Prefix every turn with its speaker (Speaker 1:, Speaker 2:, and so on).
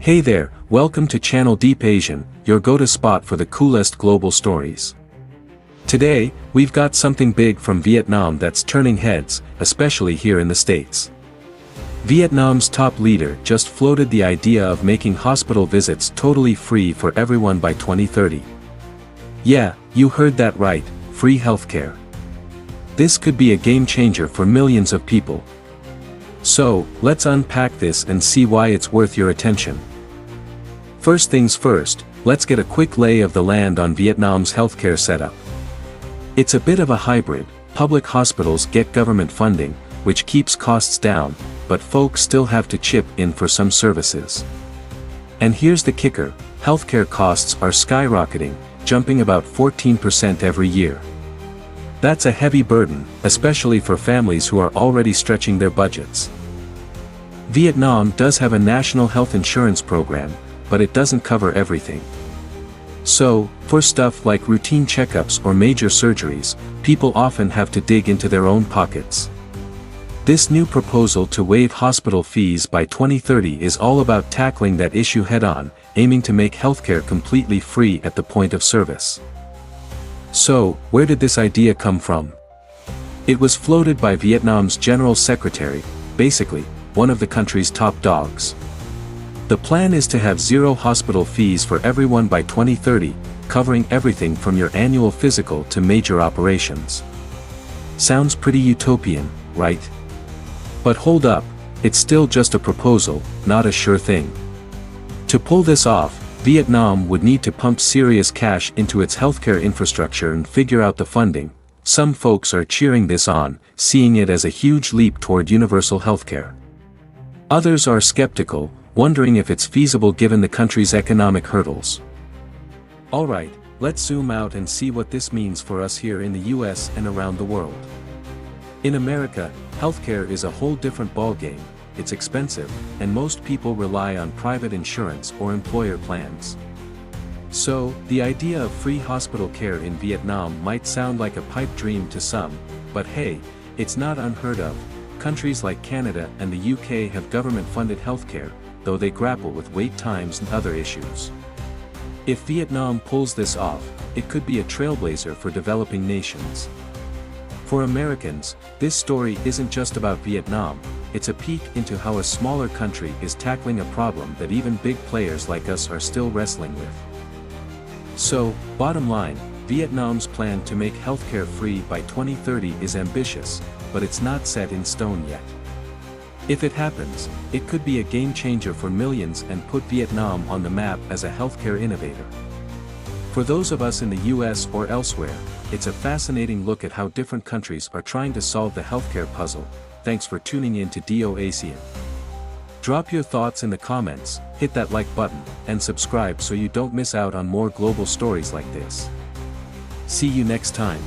Speaker 1: Hey there, welcome to Channel Deep Asian, your go-to spot for the coolest global stories. Today, we've got something big from Vietnam that's turning heads, especially here in the States. Vietnam's top leader just floated the idea of making hospital visits totally free for everyone by 2030. Yeah, you heard that right, free healthcare. This could be a game changer for millions of people. So, let's unpack this and see why it's worth your attention. First things first, let's get a quick lay of the land on Vietnam's healthcare setup. It's a bit of a hybrid. Public hospitals get government funding, which keeps costs down, but folks still have to chip in for some services. And here's the kicker, healthcare costs are skyrocketing, jumping about 14% every year. That's a heavy burden, especially for families who are already stretching their budgets. Vietnam does have a national health insurance program, but it doesn't cover everything. So, for stuff like routine checkups or major surgeries, people often have to dig into their own pockets. This new proposal to waive hospital fees by 2030 is all about tackling that issue head-on, aiming to make healthcare completely free at the point of service. So, where did this idea come from? It was floated by Vietnam's General Secretary, basically, one of the country's top dogs. The plan is to have zero hospital fees for everyone by 2030, covering everything from your annual physical to major operations. Sounds pretty utopian, right? But hold up, it's still just a proposal, not a sure thing. To pull this off, Vietnam would need to pump serious cash into its healthcare infrastructure and figure out the funding. Some folks are cheering this on, seeing it as a huge leap toward universal healthcare. Others are skeptical, wondering if it's feasible given the country's economic hurdles. Alright, let's zoom out and see what this means for us here in the US and around the world. In America, healthcare is a whole different ballgame. It's expensive, and most people rely on private insurance or employer plans. So, the idea of free hospital care in Vietnam might sound like a pipe dream to some, but hey, it's not unheard of. Countries like Canada and the UK have government-funded healthcare, though they grapple with wait times and other issues. If Vietnam pulls this off, it could be a trailblazer for developing nations. For Americans, this story isn't just about Vietnam, it's a peek into how a smaller country is tackling a problem that even big players like us are still wrestling with. So, bottom line, Vietnam's plan to make healthcare free by 2030 is ambitious, but it's not set in stone yet. If it happens, it could be a game changer for millions and put Vietnam on the map as a healthcare innovator. For those of us in the US or elsewhere, it's a fascinating look at how different countries are trying to solve the healthcare puzzle. Thanks for tuning in to DO ASEAN. Drop your thoughts in the comments, hit that like button, and subscribe so you don't miss out on more global stories like this. See you next time.